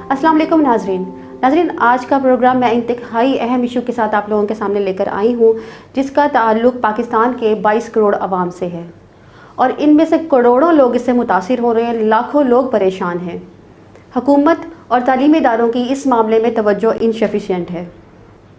अस्सलाम वालेकुम नाजरीन, आज का प्रोग्राम मैं इंतहाई अहम इशू के साथ आप लोगों के सामने लेकर आई हूँ, जिसका ताल्लुक़ पाकिस्तान के 22 करोड़ आवाम से है और इनमें से करोड़ों लोग इससे मुतासिर हो रहे हैं, लाखों लोग परेशान हैं। हुकूमत और तालीमी इदारों की इस मामले में तवज्जो इनसफिशिएंट है।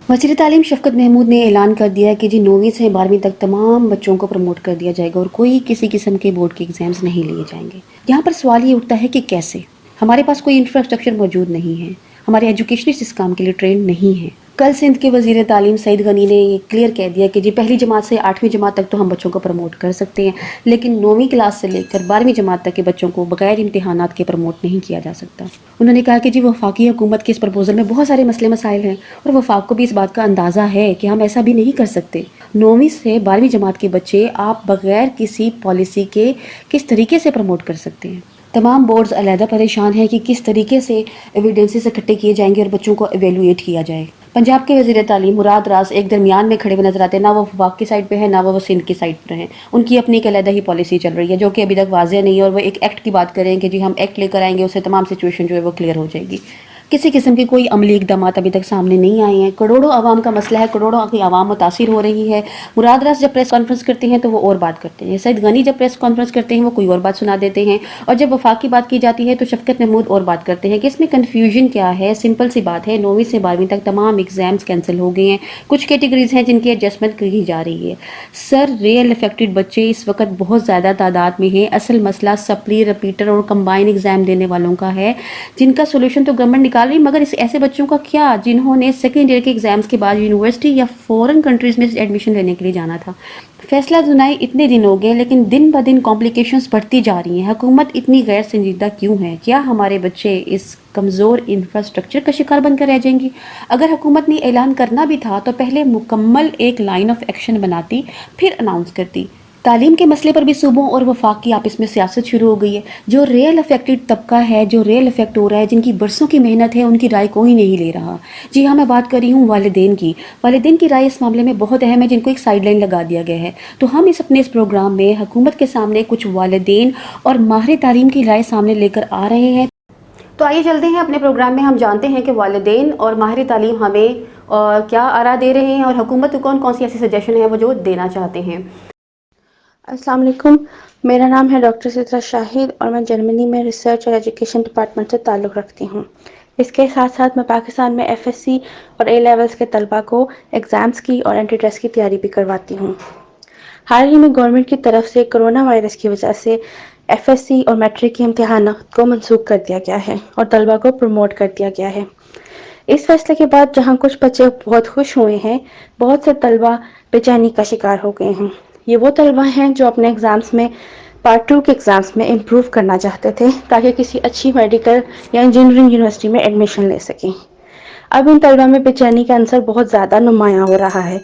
वज़ीर तालीम शफ़क़त महमूद ने ऐलान कर दिया है कि जी 9वीं से 12वीं तक तमाम बच्चों को प्रमोट कर दिया जाएगा और कोई किसी किस्म के बोर्ड के एग्ज़ाम्स नहीं लिए जाएंगे। यहाँ पर सवाल ये उठता है कि कैसे? हमारे पास कोई इंफ्रास्ट्रक्चर मौजूद नहीं है, हमारे एजुकेशनिस्ट इस काम के लिए ट्रेंड नहीं है। कल सिंध के वज़ीर तालीम सईद गनी ने ये क्लियर कह दिया कि जी पहली जमात से 8वीं जमात तक तो हम बच्चों को प्रमोट कर सकते हैं, लेकिन 9वीं क्लास से लेकर 12वीं जमात तक के बच्चों को बगैर इम्तिहानात के प्रमोट नहीं किया जा सकता। उन्होंने कहा कि जी वफाकी हुकूमत के इस प्रपोजल में बहुत सारे मसले मसाइल हैं और वफाक को भी इस बात का अंदाज़ा है कि हम ऐसा भी नहीं कर सकते। 9वीं से 12वीं जमात के बच्चे आप बगैर किसी पॉलिसी के किस तरीके से प्रमोट कर सकते हैं? तमाम बोर्ड्स अलहदा परेशान हैं कि किस तरीके से एविडेंसेस इकट्ठे किए जाएंगे और बच्चों को एवेलुएट किया जाए। पंजाब के वज़ीर तालीम मुराद रास एक दरमियान में खड़े हुए नजर आते हैं, ना वो वफाक की साइड पे है ना वो सिंध की साइड पर हैं। उनकी अपनी एक अलहदा ही पॉलिसी चल रही है जो कि अभी तक वाज़ेह नहीं है और वो एक एक्ट की बात करें कि जी हम एक्ट लेकर आएंगे, उससे तमाम सिचुएशन जो है वो क्लियर हो जाएगी। किसी किस्म के कोई अमली इक़दामात अभी तक सामने नहीं आए हैं। करोड़ों आवाम का मसला है, करोड़ों की आवाम मुतासिर हो रही है। मुराद रास जब प्रेस कॉन्फ्रेंस करते हैं तो वो और बात करते हैं, सईद गनी जब प्रेस कॉन्फ्रेंस करते हैं वो कोई और बात सुना देते हैं, और जब वफाक की बात की जाती है तो शफ़क़त महमूद और बात करते हैं कि इसमें कन्फ्यूजन क्या है। सिंपल सी बात है, 9वीं से 12वीं तक तमाम एग्ज़ाम्स कैंसिल हो गए हैं। कुछ कैटेगरीज हैं जिनकी एडजस्टमेंट की जा रही है। सर रियल अफेक्टेड बच्चे इस वक्त बहुत ज़्यादा तादाद में हैं। असल मसला सप्ली, रिपीटर और कंबाइन एग्ज़ाम देने वालों का है, जिनका सोल्यूशन तो गवर्नमेंट निकाल रही, मगर इस ऐसे बच्चों का क्या जिन्होंने सेकेंड ईयर के एग्जाम्स के बाद यूनिवर्सिटी या फॉरेन कंट्रीज़ में एडमिशन लेने के लिए जाना था। फैसला सुनाए इतने दिन हो गए, लेकिन दिन ब दिन कॉम्प्लिकेशंस बढ़ती जा रही हैं। हुकूमत इतनी गैर संजीदा क्यों है? क्या हमारे बच्चे इस कमज़ोर इंफ्रास्ट्रक्चर का शिकार बनकर रह जाएंगे? अगर हुकूमत ने ऐलान करना भी था तो पहले मुकम्मल एक लाइन ऑफ एक्शन बनाती, फिर अनाउंस करती। तालीम के मसले पर भी सूबों और वफाक की आपस में सियासत शुरू हो गई है। जो रियल अफेक्टेड तबका है, जो रियल अफेक्ट हो रहा है, जिनकी बरसों की मेहनत है, उनकी राय कोई नहीं ले रहा। जी हाँ, मैं बात कर रही हूँ वालिदैन की। वालिदैन की राय इस मामले में बहुत अहम है, जिनको एक साइड लाइन लगा दिया गया है। तो हम अपने इस प्रोग्राम में हुकूमत के सामने कुछ वालिदैन और माहिर तालीम की राय सामने लेकर आ रहे हैं। तो आइए चलते हैं अपने प्रोग्राम में, हम जानते हैं कि वालिदैन और माहिर तालीम हमें क्या आरा दे रहे हैं और हुकूमत को कौन कौन सी ऐसी सजेशन है वो जो देना चाहते हैं। अस्सलाम वालेकुम, मेरा नाम है डॉक्टर सित्रा शाहिद और मैं जर्मनी में रिसर्च और एजुकेशन डिपार्टमेंट से ताल्लुक़ रखती हूँ। इसके साथ साथ मैं पाकिस्तान में एफएससी और ए लेवल्स के तलबा को एग्ज़ाम्स की और एंट्री टेस्ट की तैयारी भी करवाती हूँ। हाल ही में गवर्नमेंट की तरफ से कोरोना वायरस की वजह से एफएससी और मैट्रिक के इम्तिहान को मनसूख कर दिया गया है और तलबा को प्रमोट कर दिया गया है। इस फैसले के बाद जहाँ कुछ बच्चे बहुत खुश हुए हैं, बहुत से तलबा बेचैनी का शिकार हो गए हैं। ये वो तलबा हैं जो अपने एग्ज़ाम्स में पार्ट 2 के एग्ज़ाम्स में इम्प्रूव करना चाहते थे ताकि किसी अच्छी मेडिकल या इंजीनियरिंग यूनिवर्सिटी में एडमिशन ले सकें। अब इन तलबा में बेचैनी का अंसर बहुत ज़्यादा नुमायाँ हो रहा है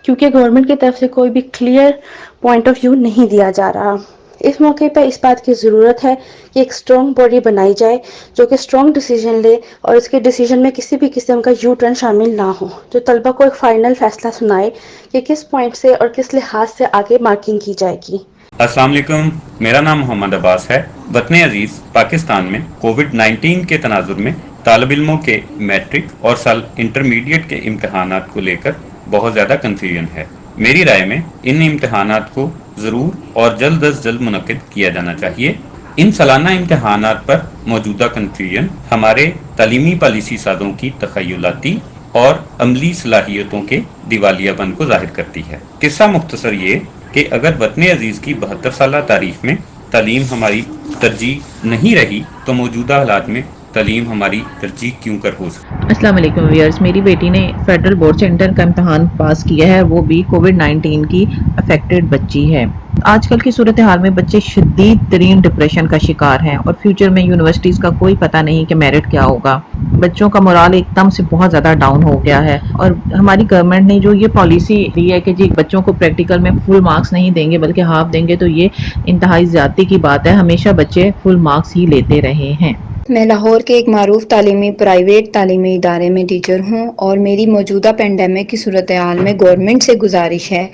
क्योंकि गवर्नमेंट की तरफ से कोई भी क्लियर पॉइंट ऑफ व्यू नहीं दिया जा रहा। इस मौके पर इस बात की ज़रूरत है कि एक स्ट्रॉन्ग बॉडी बनाई जाए जो कि स्ट्रॉन्ग डिसीजन ले और इसके डिसीजन में किसी भी किस्म का यू टर्न शामिल ना हो, जो तलबा को एक फ़ाइनल फ़ैसला सुनाए कि किस पॉइंट से और किस लिहाज से आगे मार्किंग की जाएगी। अस्सलाम वालेकुम, मेरा नाम मोहम्मद अब्बास है। वतन अजीज़ पाकिस्तान में कोविड-19 के तनाजुर में तालिब इल्मों के मैट्रिक और साल इंटरमीडिएट के इम्तहानात को लेकर बहुत ज़्यादा कन्फ्यूजन है। मेरी राय में इन इम्तहानात को ज़रूर और जल्द अज जल्द मुनक़िद किया जाना चाहिए। इन सालाना इम्तहानात पर मौजूदा कन्फ्यूजन हमारे तालीमी पॉलिसी साज़ों की तख़य्युलाती और अमली सलाहियतों के दिवालियापन को ज़ाहिर करती है। किस्सा मुख्तसर ये कि अगर वतन अजीज़ की 72 साला तारीख़ में तालीम हमारी तरजीह नहीं रही तो मौजूदा हालात में तालीम हमारी तरजीह क्यों कर हो सकती। अस्सलाम वालेकुम व्यूअर्स, मेरी बेटी ने फेडरल बोर्ड से इंटर का इम्तहान पास किया है, वो भी कोविड-19 की अफेक्टेड बच्ची है। आजकल की सूरत हाल में बच्चे शदीद तरीन डिप्रेशन का शिकार हैं और फ्यूचर में यूनिवर्सिटीज़ का कोई पता नहीं कि मेरिट क्या होगा। बच्चों का मोराल एकदम से बहुत ज़्यादा डाउन हो गया है और हमारी गवर्नमेंट ने जो ये पॉलिसी दी है कि जी बच्चों को प्रैक्टिकल में फुल मार्क्स नहीं देंगे बल्कि हाफ देंगे, तो ये इंतहाई ज़्यादती की बात है। हमेशा बच्चे फुल मार्क्स ही लेते रहे हैं। میں لاہور کے ایک معروف تعلیمی پرائیویٹ تعلیمی ادارے میں ٹیچر ہوں اور میری موجودہ پینڈیمک کی صورتحال میں گورنمنٹ سے گزارش ہے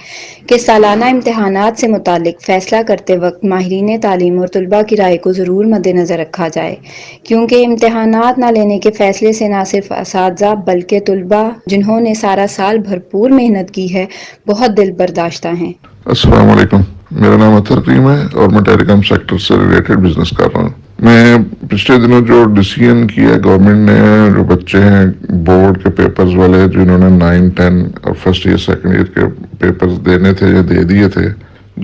کہ سالانہ امتحانات سے متعلق فیصلہ کرتے وقت ماہرین تعلیم اور طلباء کی رائے کو ضرور مد نظر رکھا جائے، کیونکہ امتحانات نہ لینے کے فیصلے سے نہ صرف اساتذہ بلکہ طلباء جنہوں نے سارا سال بھرپور محنت کی ہے بہت دل برداشتہ ہیں۔ السلام علیکم، میرا نام اطہر کریم ہے اور میں ٹیلی کام سیکٹر سے ریلیٹڈ بزنس کر رہا ہوں۔ میں پچھلے دنوں جو ڈیسیژن کیا گورنمنٹ نے، جو بچے ہیں بورڈ کے پیپرز والے جنہوں نے 9, 10 اور فرسٹ ایئر سیکنڈ ایئر کے پیپرز دینے تھے یا دے دیے تھے،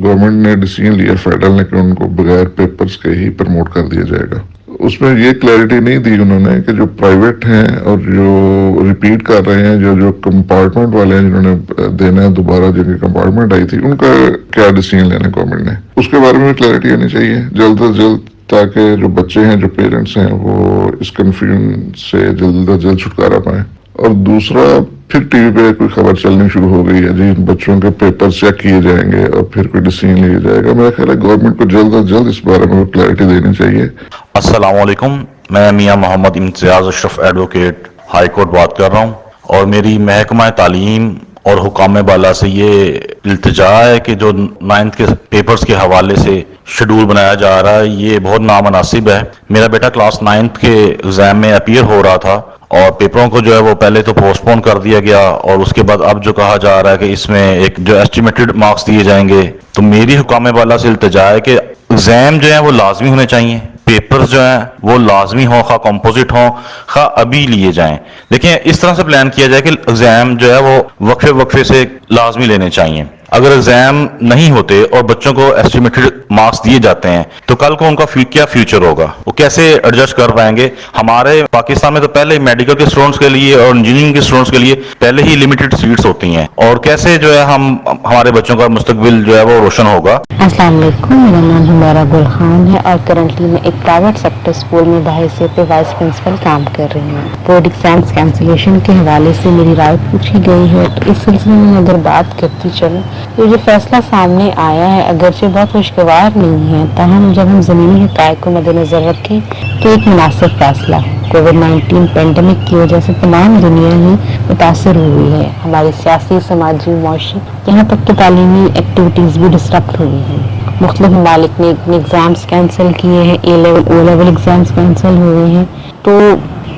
گورنمنٹ نے ڈیسیژن لیا فیڈرل نے کہ ان کو بغیر پیپرز کے ہی پروموٹ کر دیا جائے گا۔ اس میں یہ کلیئرٹی نہیں دی انہوں نے کہ جو پرائیویٹ ہیں اور جو ریپیٹ کر رہے ہیں، جو کمپارٹمنٹ والے ہیں جنہوں نے دینا ہے دوبارہ، جن کی کمپارٹمنٹ آئی تھی، ان کا کیا ڈیسیژن لینا گورنمنٹ نے، اس کے بارے میں کلیئرٹی آنی چاہیے جلد از جلد، تاکہ جو بچے ہیں، جو پیرنٹس ہیں، وہ اس کنفیوژن سے جلد از جلد چھٹکارا پائیں۔ اور دوسرا، پھر ٹی وی پہ کوئی خبر چلنی شروع ہو گئی ہے جی بچوں کے پیپر چیک کیے جائیں گے اور پھر کوئی ڈیسیژن لیا جائے گا۔ میرا خیال ہے گورنمنٹ کو جلد از جلد اس بارے میں کلیئرٹی دینی چاہیے۔ السلام علیکم، میں میاں محمد امتیاز اشرف ایڈوکیٹ ہائی کورٹ بات کر رہا ہوں، اور میری محکمہ تعلیم اور حکام بالا سے یہ التجا ہے کہ جو 9th کے پیپرز کے حوالے سے شیڈول بنایا جا رہا ہے یہ بہت نامناسب ہے۔ میرا بیٹا کلاس 9th کے ایگزام میں اپیئر ہو رہا تھا اور پیپروں کو جو ہے وہ پہلے تو پوسٹ پون کر دیا گیا، اور اس کے بعد اب جو کہا جا رہا ہے کہ اس میں ایک جو ایسٹیمیٹڈ مارکس دیے جائیں گے، تو میری حکام بالا سے التجا ہے کہ ایگزام جو ہیں وہ لازمی ہونے چاہیے، پیپرز جو ہیں وہ لازمی ہوں، خواہ کمپوزٹ ہوں، خواہ ابھی لیے جائیں، لیکن اس طرح سے پلان کیا جائے کہ ایگزام جو ہے وہ وقفے وقفے سے لازمی لینے چاہیے۔ اگر ایگزام نہیں ہوتے اور بچوں کو ایسٹیمیٹڈ مارکس دیے جاتے ہیں تو کل کو ان کا کیا فیوچر ہوگا، وہ کیسے ایڈجسٹ کر پائیں گے؟ ہمارے پاکستان میں تو پہلے میڈیکل کے اسٹوڈنٹس کے لیے اور انجینئرنگ کے اسٹوڈنٹس کے لیے پہلے ہی لمیٹڈ سیٹس ہوتی ہیں، اور کیسے جو ہے ہمارے بچوں کا مستقبل جو ہے وہ روشن ہوگا؟ السلام علیکم، میرا نام ہمارا گل خان ہے اور کرنٹلی میں ایک پرائیویٹ سیکٹر اسکول میں بحیثیت وائس پرنسپل کام کر رہی ہوں۔ بورڈ ایگزامس کینسلیشن کے حوالے سے میری رائے پوچھی گئی ہے، تو اس سلسلے میں اگر بات کرتی چلوں، یہ جو فیصلہ سامنے آیا ہے اگرچہ بہت خوشگوار نہیں ہے، تاہم جب ہم زمینی حقائق کو مد نظر رکھیں تو ایک مناسب فیصلہ ہے۔ کووڈ-19 پینڈیمک کی وجہ سے تمام دنیا ہی متاثر ہوئی ہے، ہماری سیاسی، سماجی، معاشی، یہاں تک کہ تعلیمی ایکٹیویٹیز بھی ڈسٹرپٹ ہوئی ہیں۔ مختلف ممالک نے اپنے ایگزامز کینسل کیے ہیں، A level O level exams cancel ہوئے ہیں، تو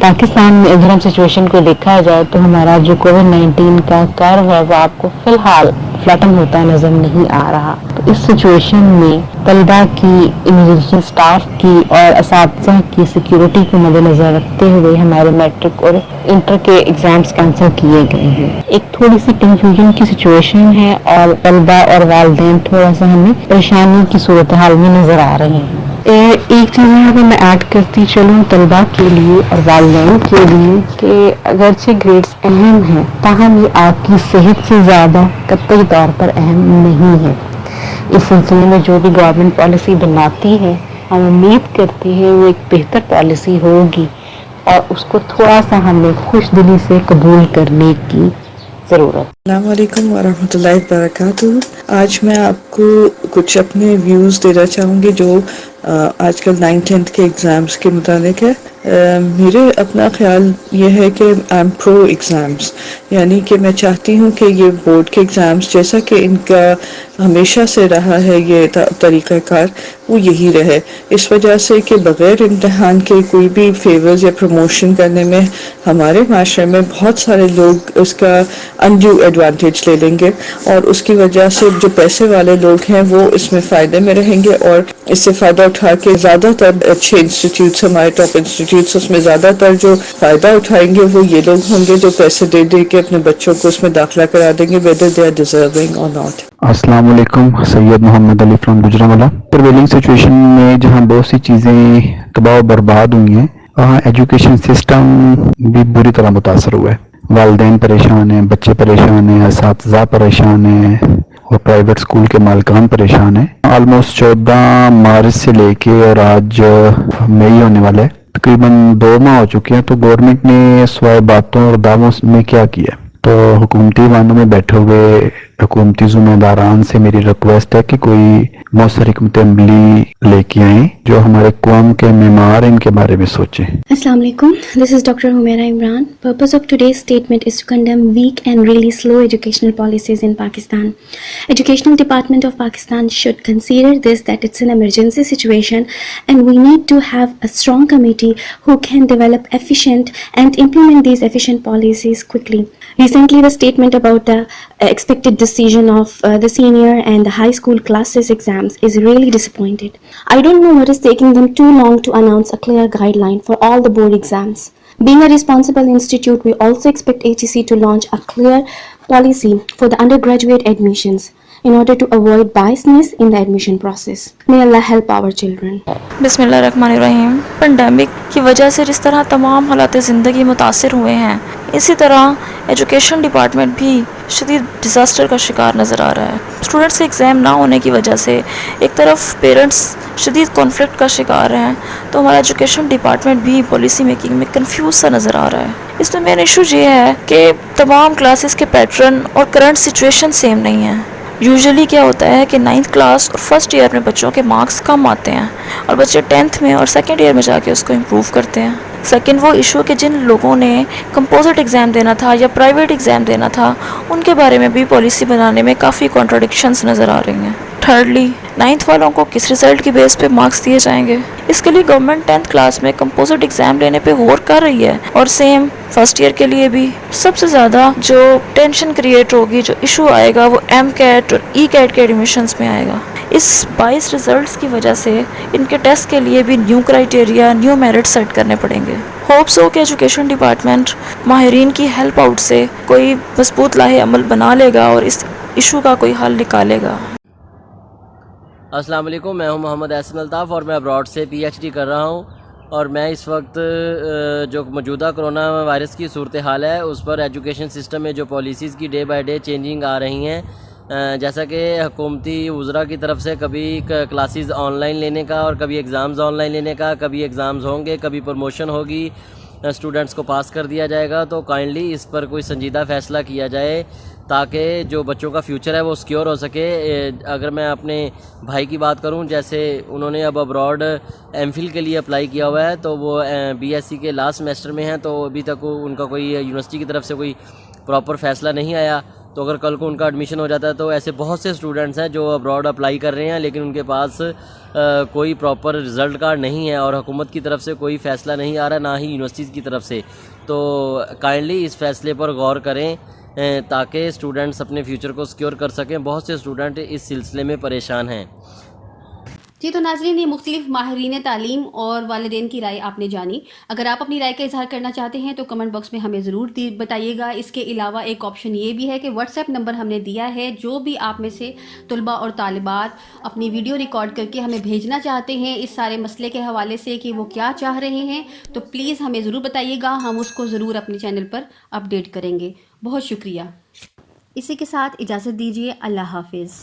پاکستان میں اگر ہم سچویشن کو دیکھا جائے تو ہمارا جو کووڈ-19 کا کرو ہے وہ آپ کو فی الحال فلیٹن ہوتا نظر نہیں آ رہا۔ تو اس سچویشن میں طلباء کی، امیگریشن سٹاف کی اور اساتذہ کی سیکیورٹی کو مد نظر رکھتے ہوئے ہمارے میٹرک اور انٹر کے ایگزامز کینسل کیے گئے ہیں۔ ایک تھوڑی سی کنفیوژن کی سچویشن ہے اور طلباء اور والدین تھوڑا سا ہمیں پریشانی کی صورتحال میں نظر آ رہے ہیں۔ ایک چیز یہاں پہ میں ایڈ کرتی چلوں طلباء کے لیے اور والدین کے لیے کہ اگرچہ گریڈز اہم ہیں تاہم یہ آپ کی صحت سے زیادہ قطعی طور پر اہم نہیں ہے۔ اس سلسلے میں جو بھی گورنمنٹ پالیسی بناتی ہے ہم امید کرتے ہیں وہ ایک بہتر پالیسی ہوگی اور اس کو تھوڑا سا ہمیں خوش دلی سے قبول کرنے کی ضرورت۔ السلام علیکم ورحمۃ اللہ وبرکاتہ۔ آج میں آپ کو کچھ اپنے ویوز دینا چاہوں گی جو آج کل 9th کے ایگزامز کے متعلق ہے۔ میرے اپنا خیال یہ ہے کہ آئی ایم پرو ایگزامز، یعنی کہ میں چاہتی ہوں کہ یہ بورڈ کے ایگزامز جیسا کہ ان کا ہمیشہ سے رہا ہے یہ طریقہ کار وہ یہی رہے، اس وجہ سے کہ بغیر امتحان کے کوئی بھی فیورز یا پروموشن کرنے میں ہمارے معاشرے میں بہت سارے لوگ اس کا انڈیو ایڈوانٹیج لے لیں گے، اور اس کی وجہ سے جو پیسے والے لوگ ہیں وہ اس میں فائدے میں رہیں گے اور اس سے فائدہ اٹھا کے زیادہ تر اچھے انسٹیٹیوٹس، ہمارے ٹاپ انسٹیٹیوٹس، اس میں زیادہ تر جو فائدہ اٹھائیں گے وہ یہ لوگ ہوں گے جو پیسے دے دے کے اپنے بچوں کو اس میں داخلہ کرا دیں گے whether they are deserving or not۔ السلام علیکم، سید محمد علی فرام گجرانوالہ۔ پریویلنگ سچویشن میں جہاں بہت سی چیزیں تباہ و برباد ہوئی ہیں وہاں ایجوکیشن سسٹم بھی بری طرح متاثر ہوا ہے۔ والدین پریشان ہیں، بچے پریشان ہیں، اساتذہ پریشان ہیں اور پرائیویٹ اسکول کے مالکان پریشان ہیں۔ آلموسٹ 14 مارچ سے لے کے اور آج مئی ہونے والا ہے، تقریباً 2 ماہ ہو چکے ہیں، تو گورنمنٹ نے سوائے باتوں اور دعووں میں کیا کیا ہے؟ تو حکومتی وانوں میں بیٹھے ہوئے حکومتی ذمہ سے میری ریکویسٹ ہے کہ کوئی مؤثر حکمت عملی لے کے آئیں جو ہمارے قوم کے معمار ان کے بارے میں سوچیں. Assalamu alaikum. This is Dr. Humaira Imran. Purpose of today's statement is to condemn weak and really slow educational policies in Pakistan. Educational Department of Pakistan should consider this, that it's an emergency situation and we need to have a strong committee who can develop efficient and implement these efficient policies quickly. Recently, the statement about the expected decision of the senior and the high school classes exams is really disappointed. I don't know what is taking them too long to announce a clear guideline for all the board exams. Being a responsible institute, we also expect HEC to launch a clear policy for the undergraduate admissions in order to avoid biasness in the admission process. May Allah help our children. बिस्मिल्लाहिर्रहमानिर्रहीम. Pandemic की वजह से जिस तरह तमाम हालात ज़िंदगी मुतासिर हुए हैं, इसी तरह एजुकेशन डिपार्टमेंट भी शदीद डिज़ास्टर का शिकार नज़र आ रहा है. स्टूडेंट्स के एग्ज़ाम ना होने की वजह से एक तरफ पेरेंट्स शदीद कॉन्फ्लिक्ट का शिकार हैं, तो हमारा एजुकेशन डिपार्टमेंट भी पॉलिसी मेकिंग में कंफ्यूज सा नज़र आ रहा है. इसमें मेन इशू ये है कि तमाम क्लासेस के पैटर्न और करंट सिचुएशन सेम नहीं है. यूजुअली क्या होता है कि 9th क्लास और फर्स्ट ईयर में बच्चों के मार्क्स कम आते हैं और बच्चे 10th में और सेकंड ईयर में जाके उसको इम्प्रूव करते हैं. सेकंड वो इशू कि जिन लोगों ने कंपोजिट एग्ज़ाम देना था या प्राइवेट एग्ज़ाम देना था, उनके बारे में भी पॉलिसी बनाने में काफ़ी कॉन्ट्रडिक्शंस नज़र आ रही हैं. थर्डली, 9th वालों को किस रिज़ल्ट की बेस पे मार्क्स दिए जाएंगे, इसके लिए गवर्नमेंट 10th क्लास में कंपोजिट एग्ज़ाम लेने पे गौर कर रही है और सेम फर्स्ट ईयर के लिए भी. सबसे ज़्यादा जो टेंशन क्रिएट होगी, जो इशू आएगा, वो MCAT और ECAT के एडमिशन्स में आएगा. इस 22 रिज़ल्ट्स की वजह से इनके टेस्ट के लिए भी new criteria, new merit set करने पड़ेंगे. होप्स हो कि एजुकेशन डिपार्टमेंट माहिरीन की हेल्प आउट से कोई मजबूत लाहे अमल बना लेगा और इस इशू का कोई हल निकालेगा. अस्सलाम वालेकुम, मैं हूं मोहम्मद एहसन अल्ताफ़ और मैं अब्रॉड से PhD कर रहा हूं. और मैं इस वक्त जो मौजूदा कोरोना वायरस की सूरत हाल है उस पर एजुकेशन सिस्टम में जो पॉलिसीज़ की डे बाय डे चेंजिंग आ रही हैं, जैसा कि हुकूमती वज़रा की तरफ से कभी क्लासेस ऑनलाइन लेने का और कभी एग्ज़ाम्स ऑनलाइन लेने का, कभी एग्ज़ाम्स होंगे, कभी प्रमोशन होगी, स्टूडेंट्स को पास कर दिया जाएगा. तो काइंडली इस पर कोई संजीदा फ़ैसला किया जाए ताकि जो बच्चों का फ्यूचर है वो सिक्योर हो सके. अगर मैं अपने भाई की बात करूं, जैसे उन्होंने अब अब्रॉड MPhil के लिए अप्लाई किया हुआ है, तो वो BSc के लास्ट सेमेस्टर में हैं, तो अभी तक उनका कोई यूनिवर्सिटी की तरफ से कोई प्रॉपर फ़ैसला नहीं आया. तो अगर कल को उनका एडमिशन हो जाता है तो ऐसे बहुत से स्टूडेंट्स हैं जो अब्रॉड अप्लाई कर रहे हैं लेकिन उनके पास कोई प्रॉपर रिज़ल्ट कार्ड नहीं है और हुकूमत की तरफ से कोई फ़ैसला नहीं आ रहा, ना ही यूनिवर्सिटीज़ की तरफ से. तो काइंडली इस फ़ैसले पर गौर करें ताकि स्टूडेंट्स अपने फ्यूचर को सिक्योर कर सकें. बहुत से स्टूडेंट इस सिलसिले में परेशान हैं. जी, तो नाज़रीन, ये मुख्तलिफ माहिरीन तालीम और वालिदैन की राय आपने जानी. अगर आप अपनी राय का इजहार करना चाहते हैं तो कमेंट बॉक्स में हमें ज़रूर बताइएगा. इसके अलावा एक ऑप्शन ये भी है कि व्हाट्सएप नंबर हमने दिया है. जो भी आप में से तलबा और तालिबात अपनी वीडियो रिकॉर्ड करके हमें भेजना चाहते हैं इस सारे मसले के हवाले से कि वो क्या चाह रहे हैं, तो प्लीज़ हमें ज़रूर बताइएगा. हम उसको ज़रूर अपने चैनल पर अपडेट करेंगे. बहुत शुक्रिया. इसी के साथ इजाज़त दीजिए. अल्लाह हाफिज़.